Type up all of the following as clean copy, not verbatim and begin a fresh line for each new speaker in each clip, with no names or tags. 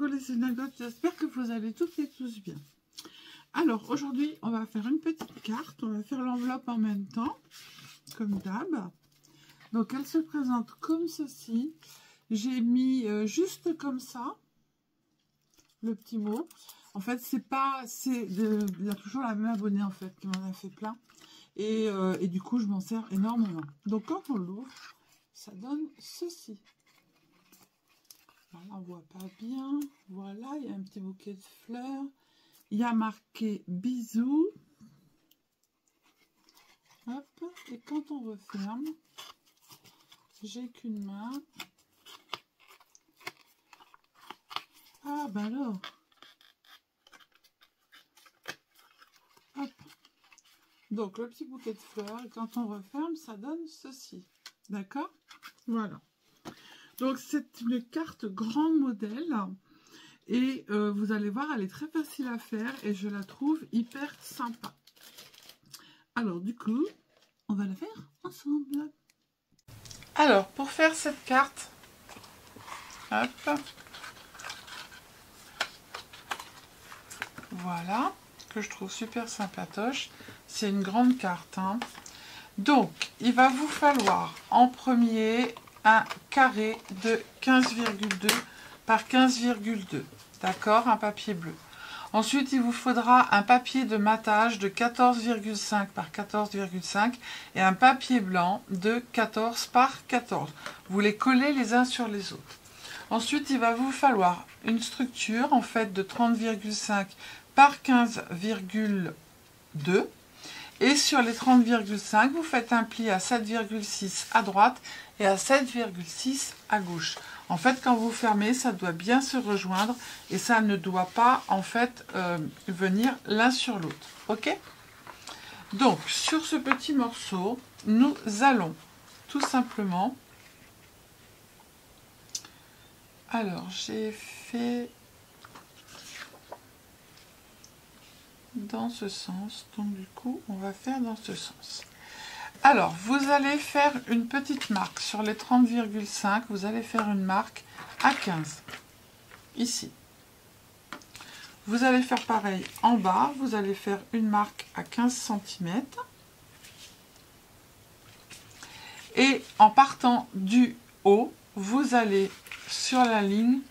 les synagogues, j'espère que vous allez toutes et tous bien. Alors aujourd'hui on va faire une petite carte, on va faire l'enveloppe en même temps, comme d'hab. Donc elle se présente comme ceci. J'ai mis juste comme ça le petit mot. En fait c'est pas, il y a toujours la même abonnée en fait qui m'en a fait plein. Et du coup je m'en sers énormément. Donc quand on l'ouvre, ça donne ceci. Voilà, on voit pas bien. Voilà, il y a un petit bouquet de fleurs. Il y a marqué bisous. Hop, et quand on referme, j'ai qu'une main. Ah, bah alors. Hop. Donc, le petit bouquet de fleurs, et quand on referme, ça donne ceci. D'accord? Voilà. Donc, c'est une carte grand modèle. Et vous allez voir, elle est très facile à faire et je la trouve hyper sympa. Alors, du coup, on va la faire ensemble. Alors, pour faire cette carte, hop, voilà, que je trouve super sympatoche. C'est une grande carte, hein. Donc, il va vous falloir en premier un carré de 15,2 par 15,2. D'accord, un papier bleu. Ensuite, il vous faudra un papier de matage de 14,5 par 14,5 et un papier blanc de 14 par 14. Vous les collez les uns sur les autres. Ensuite, il va vous falloir une structure en fait de 30,5 par 15,2. Et sur les 30,5, vous faites un pli à 7,6 à droite et à 7,6 à gauche. En fait, quand vous fermez, ça doit bien se rejoindre et ça ne doit pas, en fait, venir l'un sur l'autre. OK? Donc, sur ce petit morceau, nous allons tout simplement... Alors, j'ai fait... dans ce sens, donc du coup on va faire dans ce sens. Alors vous allez faire une petite marque sur les 30,5, vous allez faire une marque à 15 ici. Vous allez faire pareil en bas, vous allez faire une marque à 15 cm et en partant du haut, vous allez sur la ligne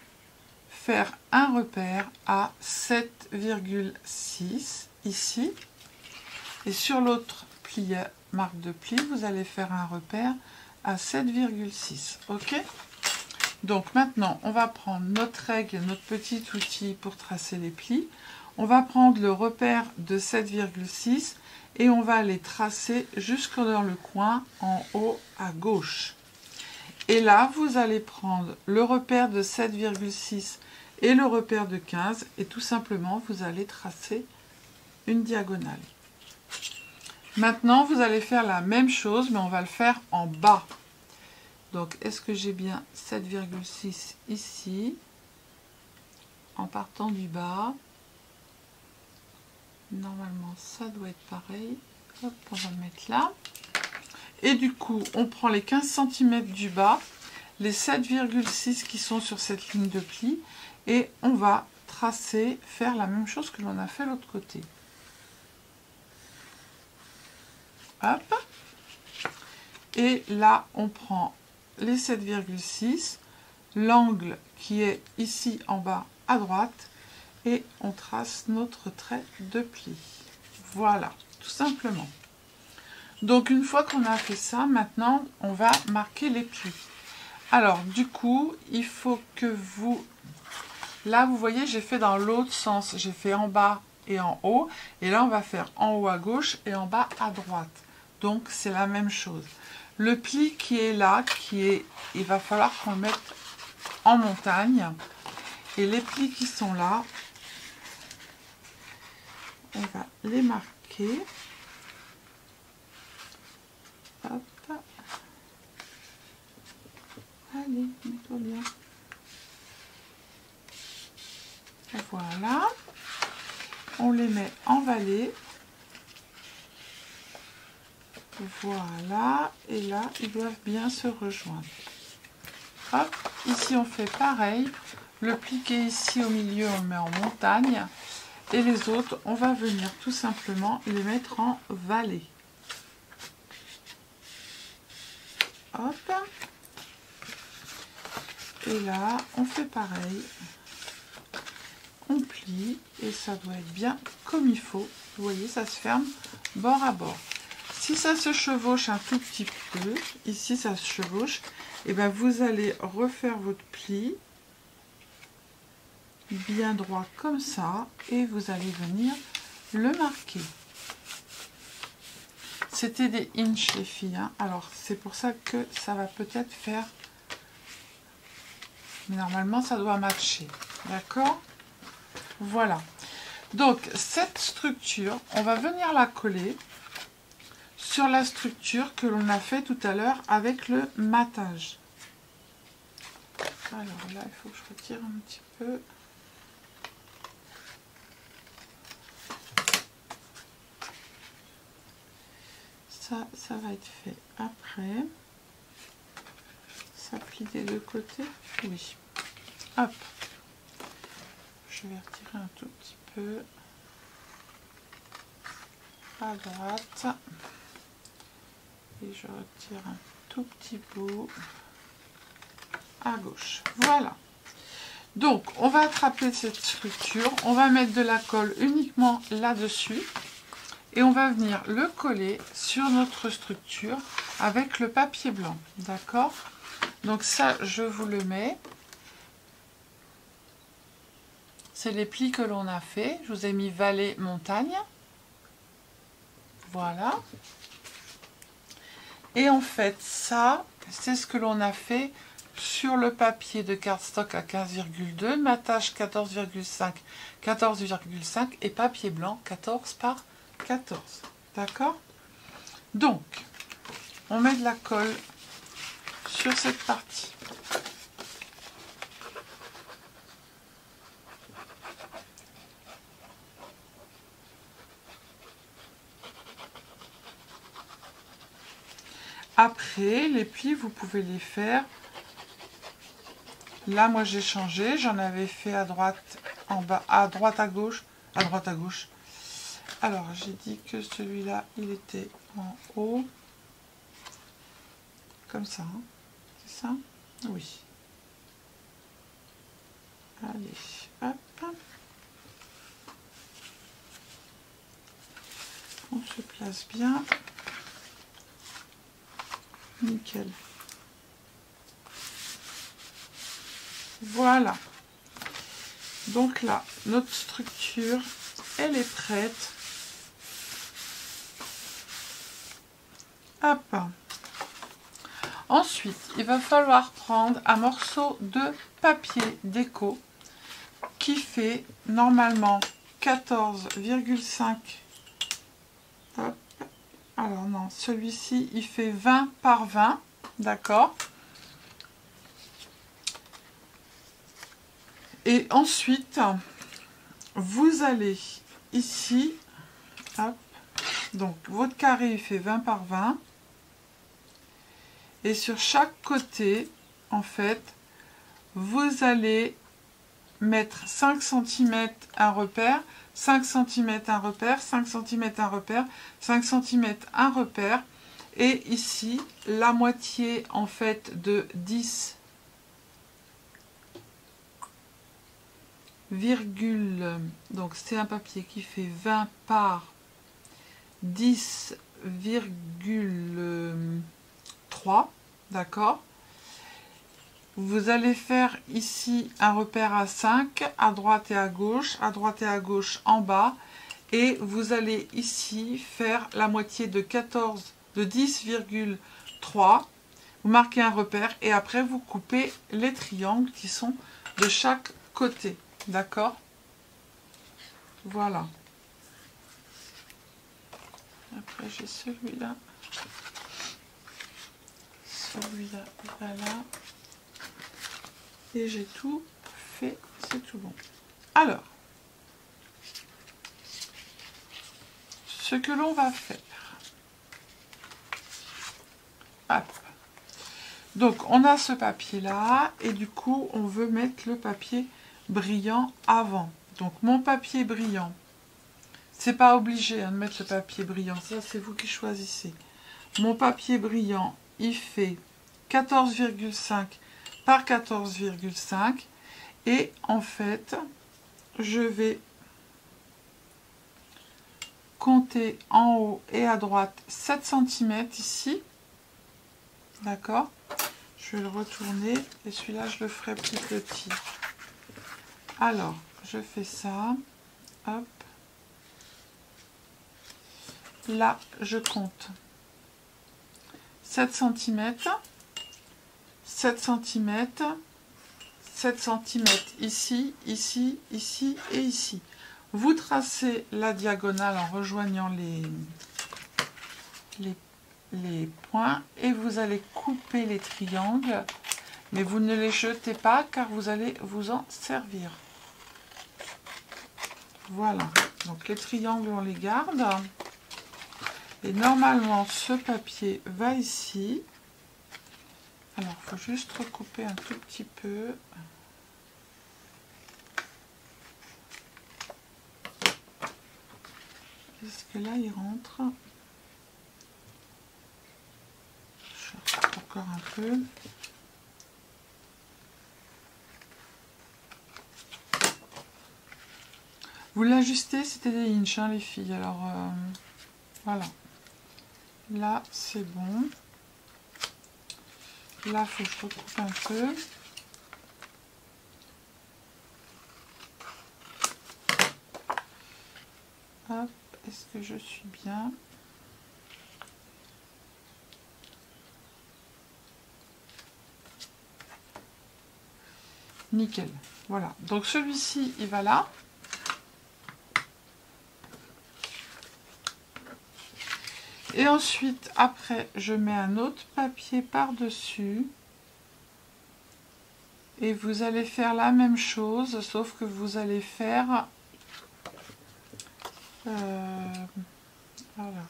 faire un repère à 7,6 ici et sur l'autre pli, marque de pli, vous allez faire un repère à 7,6. OK? Donc maintenant on va prendre notre règle, notre petit outil pour tracer les plis. On va prendre le repère de 7,6 et on va aller tracer jusque dans le coin en haut à gauche. Et là vous allez prendre le repère de 7,6 et le repère de 15 et tout simplement vous allez tracer une diagonale. Maintenant vous allez faire la même chose mais on va le faire en bas. Donc est-ce que j'ai bien 7,6 ici en partant du bas? Normalement ça doit être pareil. Hop, on va le mettre là. Et du coup on prend les 15 cm du bas, les 7,6 qui sont sur cette ligne de pli. Et on va tracer, faire la même chose que l'on a fait l'autre côté. Hop. Et là, on prend les 7,6, l'angle qui est ici en bas à droite, et on trace notre trait de pli. Voilà, tout simplement. Donc, une fois qu'on a fait ça, maintenant, on va marquer les plis. Alors, du coup, il faut que vous... Là, vous voyez, j'ai fait dans l'autre sens. J'ai fait en bas et en haut. Et là, on va faire en haut à gauche et en bas à droite. Donc, c'est la même chose. Le pli qui est là, il va falloir qu'on le mette en montagne. Et les plis qui sont là, on va les marquer. Hop. Allez, mets-toi bien. Voilà, on les met en vallée. Voilà, et là, ils doivent bien se rejoindre. Hop, ici on fait pareil. Le pli qui est ici au milieu, on le met en montagne. Et les autres, on va venir tout simplement les mettre en vallée. Hop. Et là, on fait pareil. On plie et ça doit être bien comme il faut. Vous voyez, ça se ferme bord à bord. Si ça se chevauche un tout petit peu, ici ça se chevauche, et bien vous allez refaire votre pli bien droit comme ça et vous allez venir le marquer. C'était des inches les filles, hein. Alors c'est pour ça que ça va peut-être faire, mais normalement ça doit matcher, d'accord? Voilà, donc cette structure, on va venir la coller sur la structure que l'on a fait tout à l'heure avec le matage. Alors là, il faut que je retire un petit peu. Ça va être fait après. Ça plie des deux côtés. Oui. Hop. Je vais retirer un tout petit peu à droite. Et je retire un tout petit bout à gauche. Voilà. Donc, on va attraper cette structure. On va mettre de la colle uniquement là-dessus. Et on va venir le coller sur notre structure avec le papier blanc. D'accord? Donc ça, je vous le mets. C'est les plis que l'on a fait. Je vous ai mis vallée, montagne. Voilà. Et en fait, ça, c'est ce que l'on a fait sur le papier de cardstock à 15,2, matage 14,5, 14,5 et papier blanc 14 par 14. D'accord? Donc, on met de la colle sur cette partie. Après, les plis, vous pouvez les faire. Là, moi, j'ai changé. J'en avais fait à droite, en bas, à droite, à gauche, à droite, à gauche. Alors, j'ai dit que celui-là, il était en haut. Comme ça. Hein. C'est ça? Oui. Allez, hop. On se place bien. Nickel. Voilà. Donc là, notre structure, elle est prête. Hop. Ensuite, il va falloir prendre un morceau de papier déco qui fait normalement 14,5. Alors non, celui-ci, il fait 20 par 20, d'accord? Et ensuite, vous allez ici, hop, donc votre carré, il fait 20 par 20. Et sur chaque côté, en fait, vous allez mettre 5 cm un repère, 5 cm un repère, 5 cm un repère, 5 cm un repère. Et ici, la moitié, en fait, de 10, donc c'est un papier qui fait 20 par 10,3, d'accord? Vous allez faire ici un repère à 5, à droite et à gauche en bas, et vous allez ici faire la moitié de 10,3. Vous marquez un repère et après vous coupez les triangles qui sont de chaque côté. D'accord? Voilà. Après, j'ai celui-là. Celui-là, voilà. Et j'ai tout fait. C'est tout bon. Alors, ce que l'on va faire. Hop. Donc, on a ce papier-là, et du coup, on veut mettre le papier brillant avant. Donc, mon papier brillant, c'est pas obligé hein, de mettre le papier brillant, ça, c'est vous qui choisissez. Mon papier brillant, il fait 14,5 par 14,5, et en fait, je vais compter en haut et à droite 7 cm ici. D'accord? Je vais le retourner et celui-là, je le ferai plus petit. Alors, je fais ça. Hop. Là, je compte 7 cm, 7 cm, 7 cm ici, ici, ici et ici. Vous tracez la diagonale en rejoignant les points et vous allez couper les triangles, mais vous ne les jetez pas car vous allez vous en servir. Voilà, donc les triangles on les garde et normalement ce papier va ici. Alors il faut juste recouper un tout petit peu. Est-ce que là il rentre? Encore un peu. Vous l'ajustez, c'était des inches hein, les filles. Alors voilà. Là c'est bon. Là il faut que je recoupe un peu. Hop, est-ce que je suis bien? Nickel. Voilà. Donc celui-ci, il va là. Et ensuite, après, je mets un autre papier par-dessus. Et vous allez faire la même chose, sauf que vous allez faire... alors,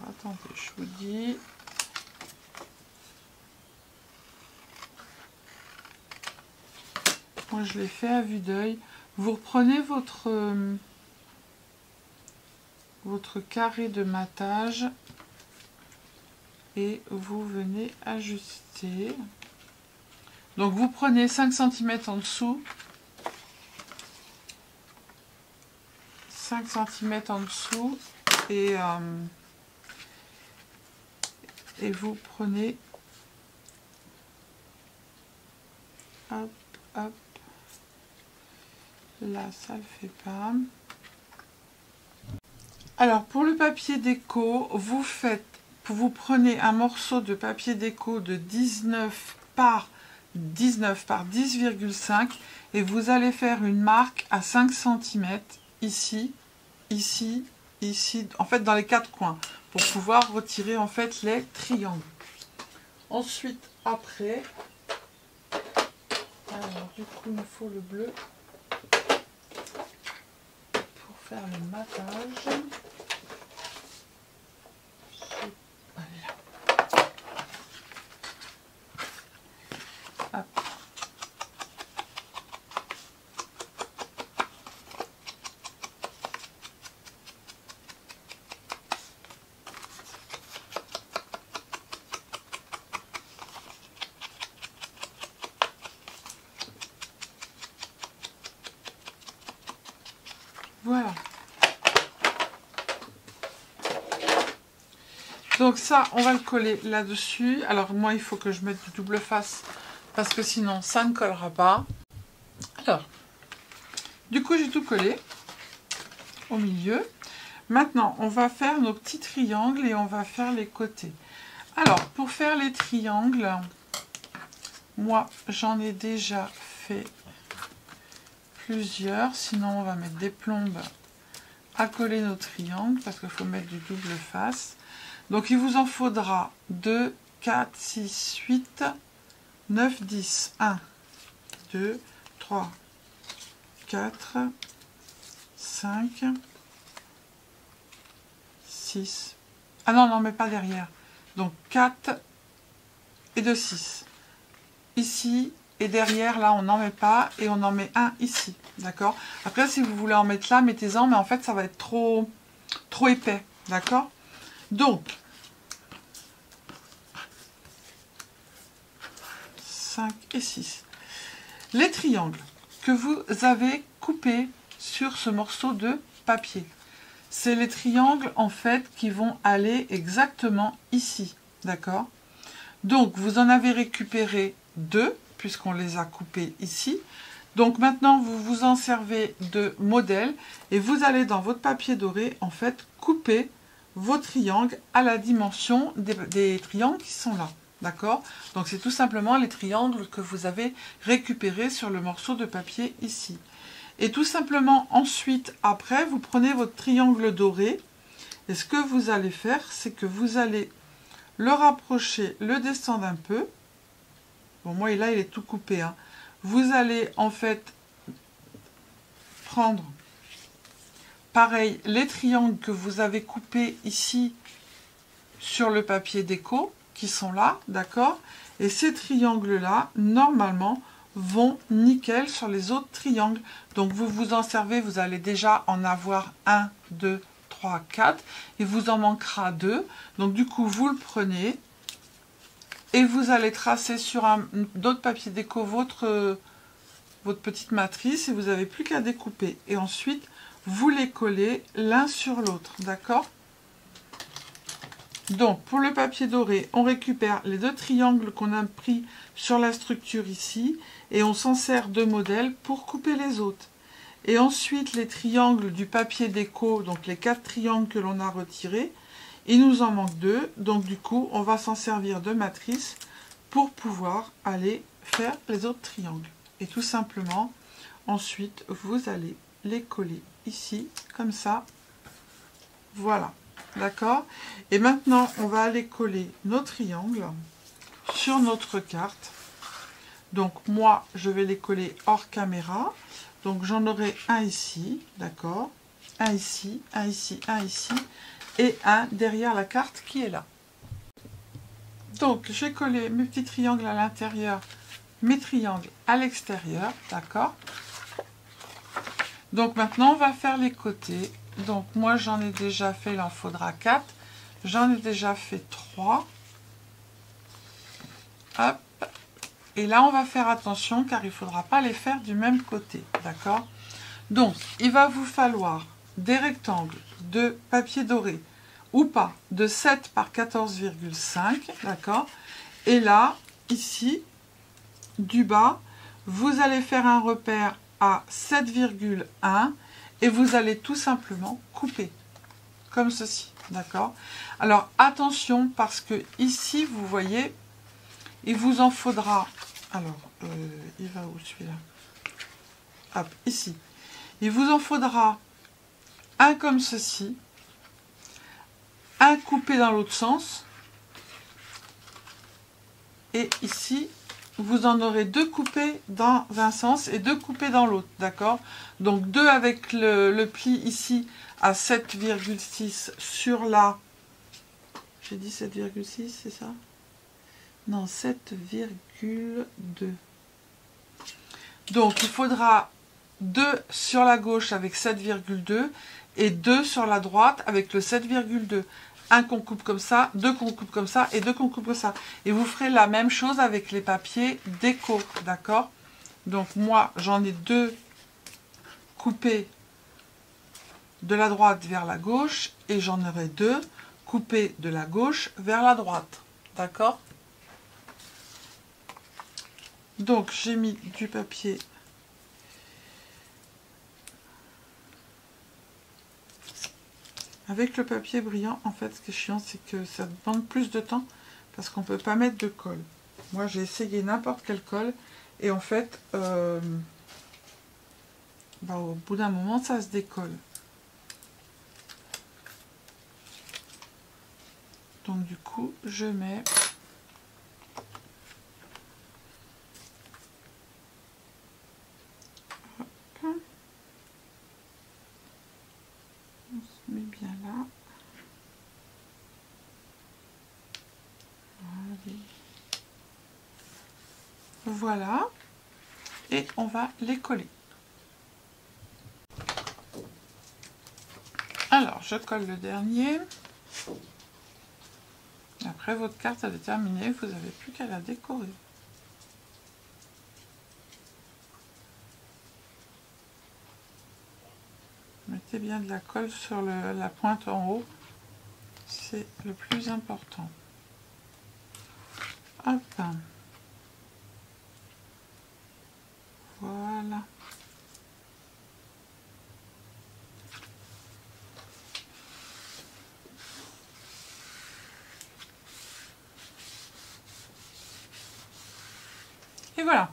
attendez, je vous dis... Moi, je l'ai fait à vue d'œil. Vous reprenez votre carré de matage et vous venez ajuster. Donc, vous prenez 5 cm en dessous. 5 cm en dessous et vous prenez hop, hop. Là, ça le fait pas. Alors, pour le papier déco, vous prenez un morceau de papier déco de 19 par 10,5 et vous allez faire une marque à 5 cm ici, ici, ici, en fait dans les 4 coins, pour pouvoir retirer en fait les triangles. Ensuite, après, alors du coup, il me faut le bleu pour faire le matage. Hop. Voilà. Donc ça, on va le coller là-dessus. Alors moi, il faut que je mette du double face parce que sinon, ça ne collera pas. Alors, du coup, j'ai tout collé au milieu. Maintenant, on va faire nos petits triangles et on va faire les côtés. Alors, pour faire les triangles, moi, j'en ai déjà fait plusieurs. Sinon, on va mettre des plombes à coller nos triangles parce qu'il faut mettre du double face. Donc, il vous en faudra 2, 4, 6, 8, 9, 10. 1, 2, 3, 4, 5, 6. Ah non, non, mais pas derrière. Donc, 4 et 2, 6. ici, et derrière, là, on n'en met pas, et on en met un ici, d'accord? Après, si vous voulez en mettre là, mettez-en, mais en fait, ça va être trop épais, d'accord? Donc, 5 et 6. Les triangles que vous avez coupés sur ce morceau de papier, c'est les triangles, en fait, qui vont aller exactement ici, d'accord? Donc, vous en avez récupéré 2, puisqu'on les a coupés ici. Donc, maintenant, vous vous en servez de modèle et vous allez dans votre papier doré, en fait, couper vos triangles à la dimension des triangles qui sont là. D'accord? Donc, c'est tout simplement les triangles que vous avez récupérés sur le morceau de papier ici. Et tout simplement, ensuite, après, vous prenez votre triangle doré. Et ce que vous allez faire, c'est que vous allez le rapprocher, le descendre un peu. Bon, moi, là, il est tout coupé. Hein. Vous allez, en fait, prendre, pareil, les triangles que vous avez coupés ici sur le papier déco, qui sont là, d'accord? Et ces triangles-là, normalement, vont nickel sur les autres triangles. Donc, vous vous en servez, vous allez déjà en avoir 1, 2, 3, 4. Il vous en manquera 2. Donc, du coup, vous le prenez et vous allez tracer sur d'autres papiers déco votre petite matrice et vous n'avez plus qu'à découper. Et ensuite, vous les collez l'un sur l'autre, d'accord? Donc, pour le papier doré, on récupère les 2 triangles qu'on a pris sur la structure ici et on s'en sert de modèle pour couper les autres. Et ensuite, les triangles du papier déco, donc les 4 triangles que l'on a retirés, il nous en manque 2. Donc, du coup, on va s'en servir de matrice pour pouvoir aller faire les autres triangles. Et tout simplement, ensuite, vous allez les coller ici, comme ça. Voilà. D'accord? Et maintenant, on va aller coller nos triangles sur notre carte. Donc, moi, je vais les coller hors caméra. Donc, j'en aurai un ici, d'accord? Un ici, un ici, un ici. Et un derrière la carte qui est là. Donc, j'ai collé mes petits triangles à l'intérieur, mes triangles à l'extérieur, d'accord? Donc, maintenant, on va faire les côtés. Donc, moi, j'en ai déjà fait, il en faudra 4. J'en ai déjà fait 3. Hop. Et là, on va faire attention, car il ne faudra pas les faire du même côté, d'accord? Donc, il va vous falloir des rectangles de papier doré, ou pas, de 7 par 14,5, d'accord? Et là, ici, du bas, vous allez faire un repère à 7,1 et vous allez tout simplement couper comme ceci, d'accord? Alors attention parce que ici vous voyez il vous en faudra, alors il va où celui-là? Hop, ici, il vous en faudra un comme ceci, un coupé dans l'autre sens et ici vous en aurez 2 coupés dans un sens et 2 coupés dans l'autre, d'accord? Donc 2 avec le pli ici à 7,6 sur la... J'ai dit 7,6, c'est ça? Non, 7,2. Donc il faudra 2 sur la gauche avec 7,2 et 2 sur la droite avec le 7,2. Un qu'on coupe comme ça, 2 qu'on coupe comme ça et 2 qu'on coupe comme ça. Et vous ferez la même chose avec les papiers déco, d'accord? Donc moi, j'en ai 2 coupés de la droite vers la gauche et j'en aurai 2 coupés de la gauche vers la droite, d'accord? Donc j'ai mis du papier avec le papier brillant. En fait, ce qui est chiant, c'est que ça demande plus de temps parce qu'on ne peut pas mettre de colle. Moi, j'ai essayé n'importe quelle colle et en fait, au bout d'un moment, ça se décolle. Donc, du coup, je mets... Hop. On se met bien là. Allez. Voilà. Et on va les coller. Alors, je colle le dernier. Après, votre carte elle est terminée, vous n'avez plus qu'à la décorer. Mettez bien de la colle sur la pointe en haut, c'est le plus important. Hop. Voilà. Et voilà.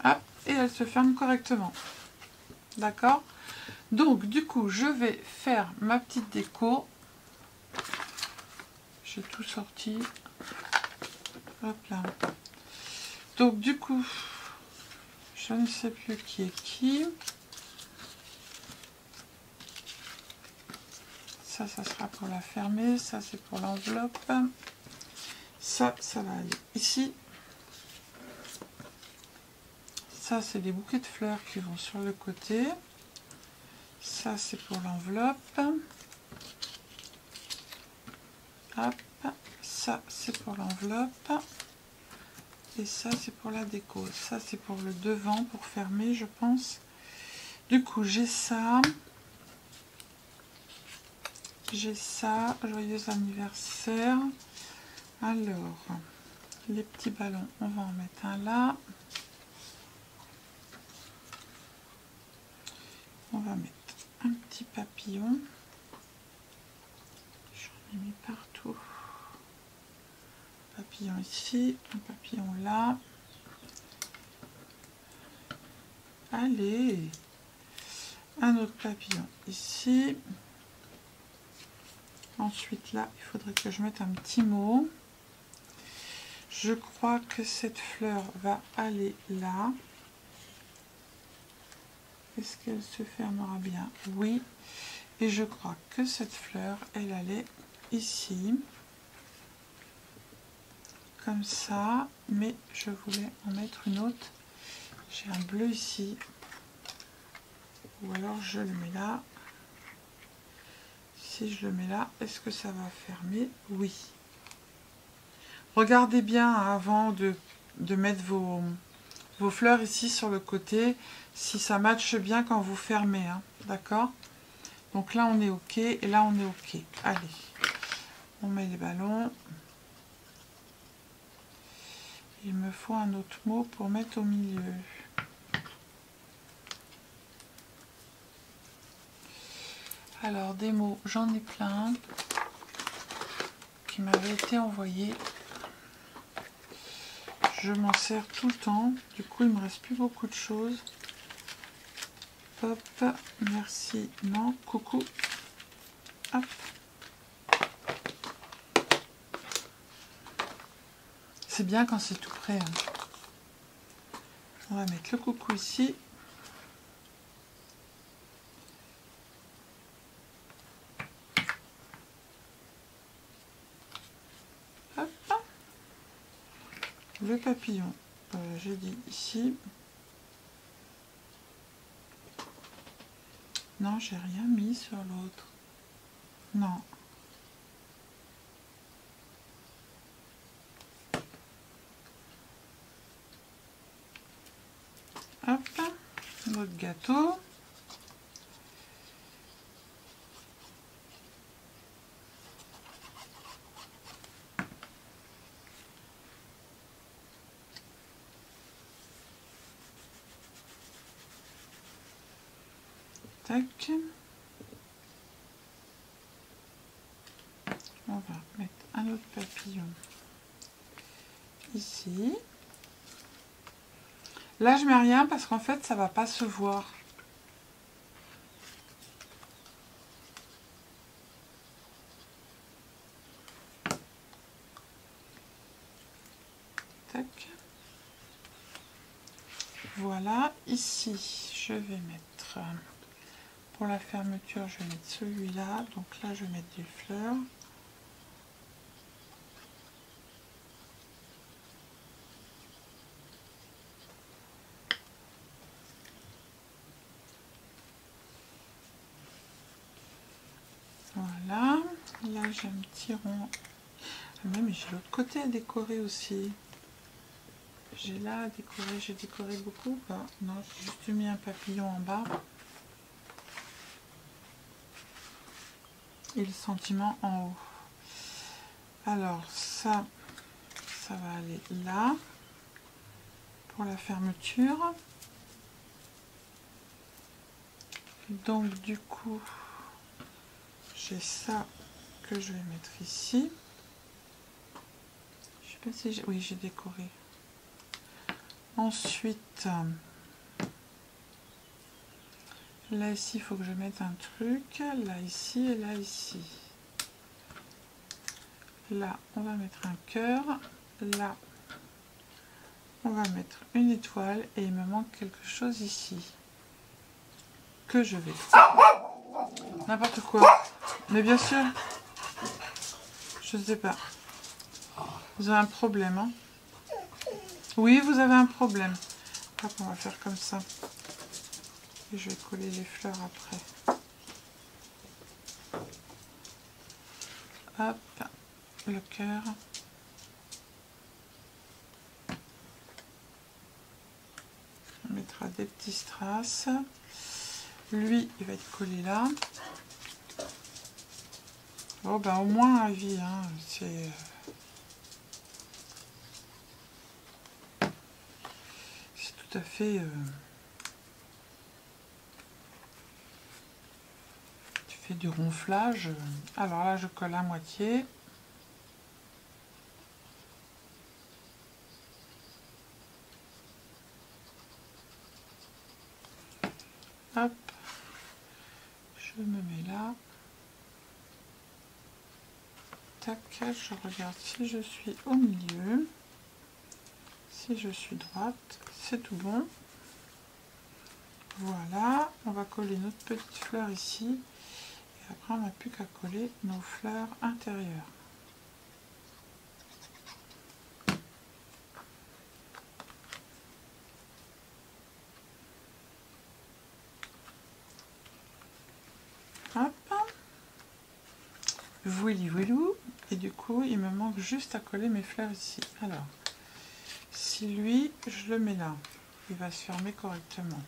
Hop, et elle se ferme correctement. D'accord? Donc, du coup, je vais faire ma petite déco. J'ai tout sorti. Hop là. Donc, du coup, je ne sais plus qui est qui. Ça sera pour la fermer. Ça, c'est pour l'enveloppe. Ça va aller ici. Ça, c'est des bouquets de fleurs qui vont sur le côté. Ça, c'est pour l'enveloppe. Hop. Ça, c'est pour l'enveloppe. Et ça, c'est pour la déco. Ça, c'est pour le devant, pour fermer, je pense. Du coup, j'ai ça. J'ai ça. Joyeux anniversaire. Alors, les petits ballons, on va en mettre un là. On va mettre un petit papillon. J'en ai mis partout. Papillon ici, un papillon là. Allez, un autre papillon ici. Ensuite là, il faudrait que je mette un petit mot. Je crois que cette fleur va aller là. Est-ce qu'elle se fermera bien? Oui. Et je crois que cette fleur, elle allait ici. Comme ça. Mais je voulais en mettre une autre. J'ai un bleu ici. Ou alors je le mets là. Si je le mets là, est-ce que ça va fermer? Oui. Regardez bien avant de mettre vos fleurs ici sur le côté, si ça matche bien quand vous fermez, hein, d'accord? Donc là on est ok, et là on est ok. Allez, on met les ballons. Il me faut un autre mot pour mettre au milieu. Alors des mots, j'en ai plein qui m'avaient été envoyés. Je m'en sers tout le temps, du coup il me reste plus beaucoup de choses. Hop, merci, non, coucou. Hop. C'est bien quand c'est tout prêt. Hein. On va mettre le coucou ici. Hop. Le papillon, j'ai dit ici. Non, j'ai rien mis sur l'autre. Non. Hop, notre gâteau. Tac. On va mettre un autre papillon ici. Là, je mets rien parce qu'en fait, ça va pas se voir. Tac. Voilà, ici, je vais mettre, pour la fermeture, je vais mettre celui-là. Donc là, je vais mettre des fleurs. Là, j'ai un petit rond. Ah, mais j'ai l'autre côté à décorer aussi. J'ai là à décorer. J'ai décoré beaucoup ou pas? Non, j'ai juste mis un papillon en bas. Et le sentiment en haut. Alors, ça va aller là. Pour la fermeture. Donc, du coup, j'ai ça que je vais mettre ici. Je sais pas si j'ai... Oui, j'ai décoré. Ensuite, là ici, il faut que je mette un truc. Là ici et là ici. Là, on va mettre un cœur. Là, on va mettre une étoile. Et il me manque quelque chose ici. Que je vais... N'importe quoi. Mais bien sûr, je ne sais pas. Vous avez un problème, hein? Oui, vous avez un problème. Hop, on va faire comme ça. Et je vais coller les fleurs après. Hop, le cœur. On mettra des petits strass. Lui, il va être collé là. Oh, ben au moins à vie, hein. C'est tout à fait... tu fais du ronflage. Alors là, je colle à moitié. Hop. Je me mets là. Tac, je regarde si je suis au milieu. Si je suis droite, c'est tout bon. Voilà, on va coller notre petite fleur ici. Et après, on n'a plus qu'à coller nos fleurs intérieures. Hop. Voili voilou. Et du coup, il me manque juste à coller mes fleurs ici. Alors, si lui, je le mets là, il va se fermer correctement.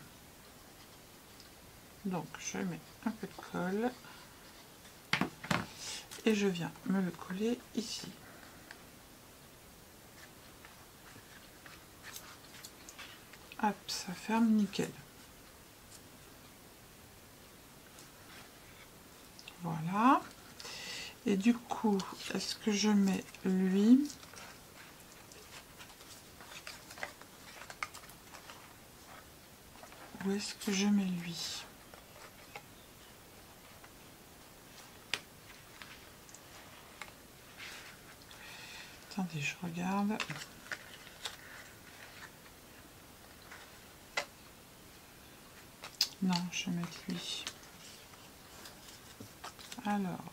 Donc, je mets un peu de colle. Et je viens me le coller ici. Hop, ça ferme nickel. Voilà. Et du coup, est-ce que je mets lui? Où est-ce que je mets lui? Attendez, je regarde. Non, je vais mettre lui. Alors.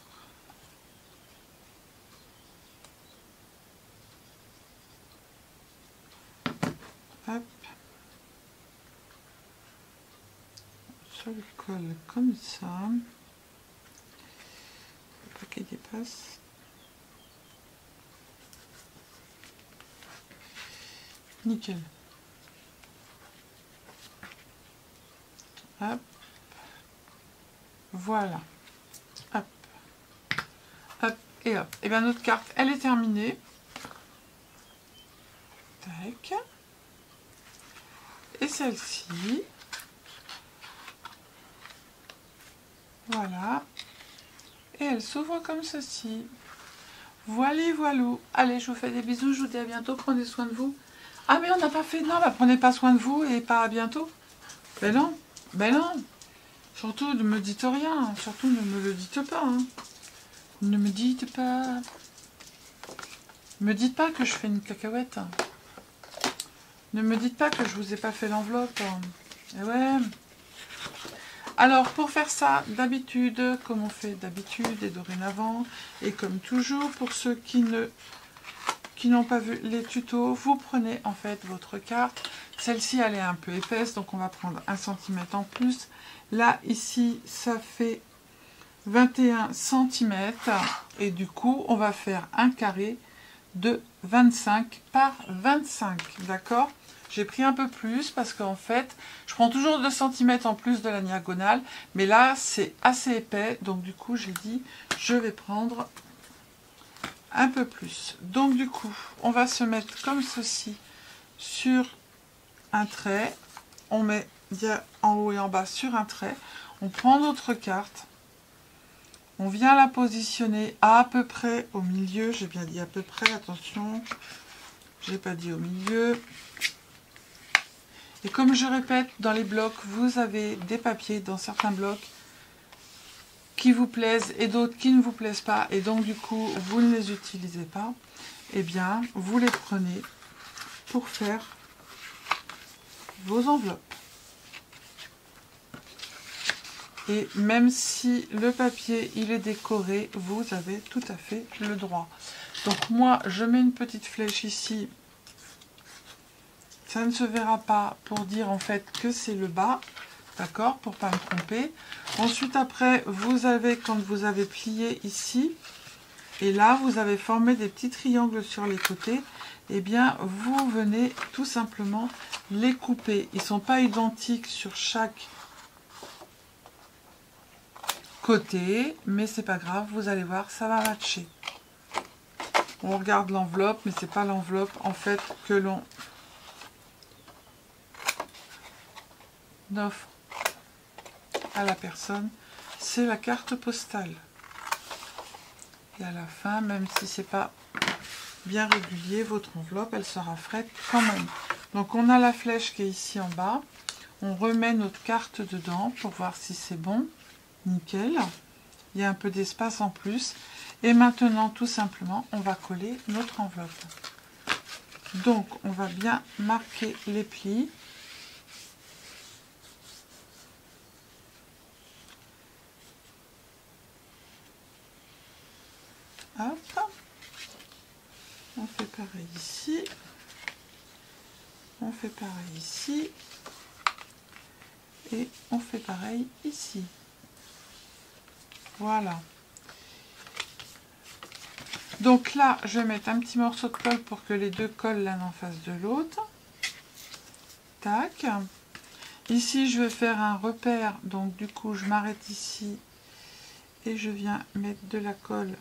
Hop. Je le colle comme ça. Faut pas qu'il dépasse. Nickel. Hop. Voilà. Hop. Hop et hop. Et bien notre carte, elle est terminée. Tac. Et celle-ci. Voilà. Et elle s'ouvre comme ceci. Voilà, voilou. Allez, je vous fais des bisous. Je vous dis à bientôt. Prenez soin de vous. Ah, mais on n'a pas fait... Non, bah, prenez pas soin de vous et pas à bientôt. Ben non. Ben non. Surtout, ne me dites rien. Surtout, ne me le dites pas. Hein. Ne me dites pas. Ne me dites pas que je fais une cacahuète. Ne me dites pas que je vous ai pas fait l'enveloppe. Et ouais. Alors, pour faire ça, d'habitude, comme on fait d'habitude et dorénavant, et comme toujours, pour ceux qui n'ont pas vu les tutos, vous prenez en fait votre carte. Celle-ci, elle est un peu épaisse, donc on va prendre 1 cm en plus. Là, ici, ça fait 21 cm. Et du coup, on va faire un carré de 25 par 25. D'accord? J'ai pris un peu plus parce qu'en fait, je prends toujours 2 cm en plus de la diagonale. Mais là, c'est assez épais. Donc du coup, j'ai dit, je vais prendre un peu plus. Donc du coup, on va se mettre comme ceci sur un trait. On met en haut et en bas sur un trait. On prend notre carte. On vient la positionner à peu près au milieu. J'ai bien dit à peu près, attention. Je n'ai pas dit au milieu. Et comme je répète, dans les blocs, vous avez des papiers dans certains blocs qui vous plaisent et d'autres qui ne vous plaisent pas. Et donc, du coup, vous ne les utilisez pas. Eh bien, vous les prenez pour faire vos enveloppes. Et même si le papier, il est décoré, vous avez tout à fait le droit. Donc, moi, je mets une petite flèche ici. Ça ne se verra pas pour dire en fait que c'est le bas, d'accord, pour pas me tromper. Ensuite, après, vous avez, quand vous avez plié ici, et là, vous avez formé des petits triangles sur les côtés, eh bien, vous venez tout simplement les couper. Ils ne sont pas identiques sur chaque côté, mais c'est pas grave, vous allez voir, ça va matcher. On regarde l'enveloppe, mais c'est pas l'enveloppe en fait que l'on offre à la personne, c'est la carte postale. Et à la fin, même si c'est pas bien régulier, votre enveloppe, elle sera faite quand même. Donc on a la flèche qui est ici en bas. On remet notre carte dedans pour voir si c'est bon. Nickel. Il y a un peu d'espace en plus. Et maintenant, tout simplement, on va coller notre enveloppe. Donc, on va bien marquer les plis. Hop. On fait pareil ici. On fait pareil ici. Et on fait pareil ici. Voilà. Donc là, je vais mettre un petit morceau de colle pour que les deux collent l'un en face de l'autre. Tac. Ici, je vais faire un repère. Donc du coup, je m'arrête ici. Et je viens mettre de la colle.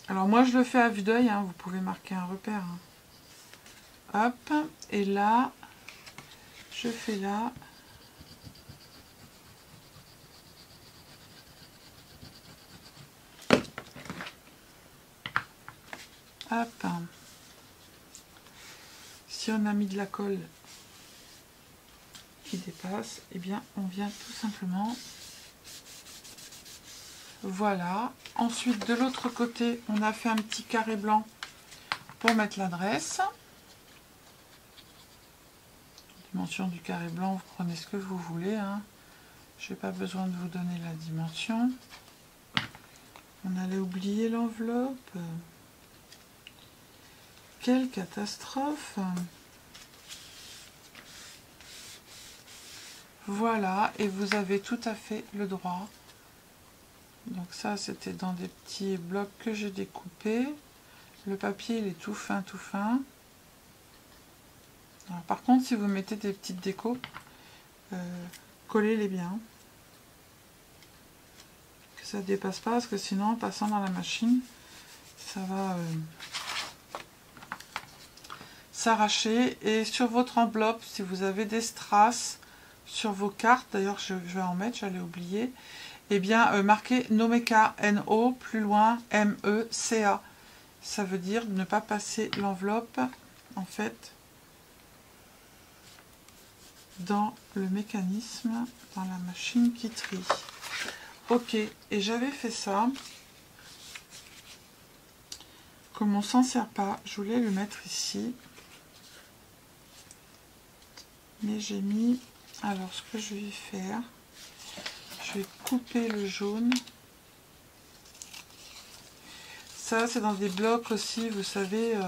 Alors moi, je le fais à vue d'œil. Hein, vous pouvez marquer un repère. Hein. Hop. Et là, je fais là. Hop. Si on a mis de la colle qui dépasse, eh bien on vient tout simplement. Voilà. Ensuite, de l'autre côté, on a fait un petit carré blanc pour mettre l'adresse. Dimension du carré blanc, vous prenez ce que vous voulez. Hein. Je n'ai pas besoin de vous donner la dimension. On allait oublier l'enveloppe. Quelle catastrophe! Voilà, et vous avez tout à fait le droit. Donc ça, c'était dans des petits blocs que j'ai découpés. Le papier, il est tout fin, tout fin. Alors, par contre, si vous mettez des petites décos, collez-les bien. Que ça ne dépasse pas, parce que sinon, en passant dans la machine, ça va s'arracher. Et sur votre enveloppe, si vous avez des strass sur vos cartes, d'ailleurs, je vais en mettre, j'allais oublier, eh bien, marquez Nomeka, N-O, plus loin, M-E-C-A. Ça veut dire ne pas passer l'enveloppe, en fait, dans le mécanisme, dans la machine qui trie. Ok, et j'avais fait ça. Comme on s'en sert pas, je voulais le mettre ici. Mais j'ai mis... Alors, ce que je vais faire, je vais couper le jaune. Ça, c'est dans des blocs aussi, vous savez,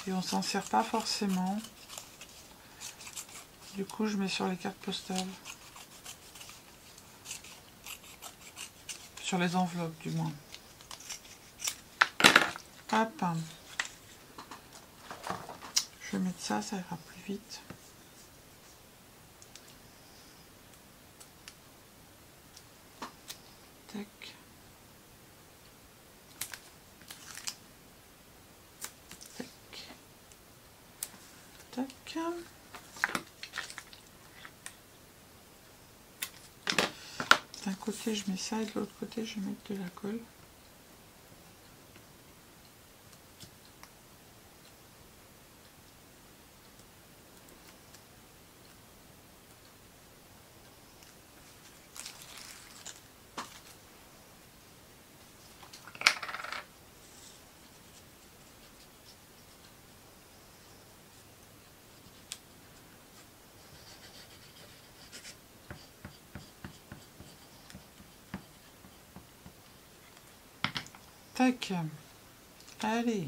et on s'en sert pas forcément. Du coup, je mets sur les cartes postales. sur les enveloppes du moins. Hop. Je vais mettre ça, ça ira plus vite. Tac. Tac. Tac. D'un côté je mets ça et de l'autre côté je vais mettre de la colle. Tac. Allez.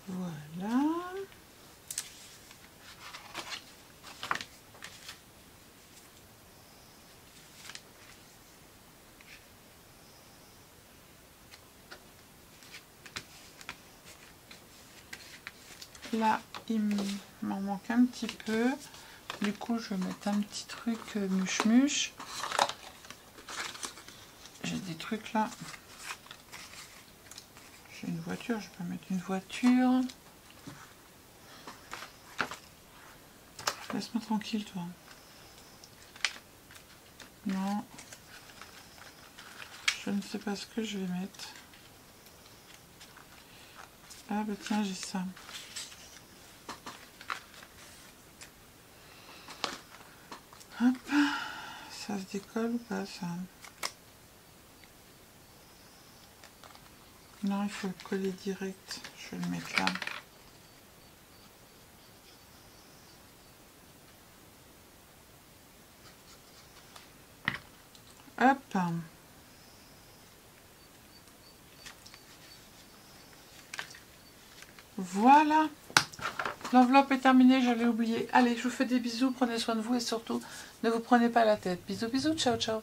Voilà. Là, il m'en manque un petit peu. Du coup, je vais mettre un petit truc mouche-mouche. J'ai des trucs là. J'ai une voiture, je peux mettre une voiture. Laisse-moi tranquille, toi. Non. Je ne sais pas ce que je vais mettre. Ah bah tiens, j'ai ça. Hop. Ça se décolle ou pas, ça? Non, il faut le coller direct. Je vais le mettre là. Hop. Voilà. L'enveloppe est terminée, j'allais oublier. Allez, je vous fais des bisous, prenez soin de vous et surtout, ne vous prenez pas la tête. Bisous, bisous, ciao, ciao.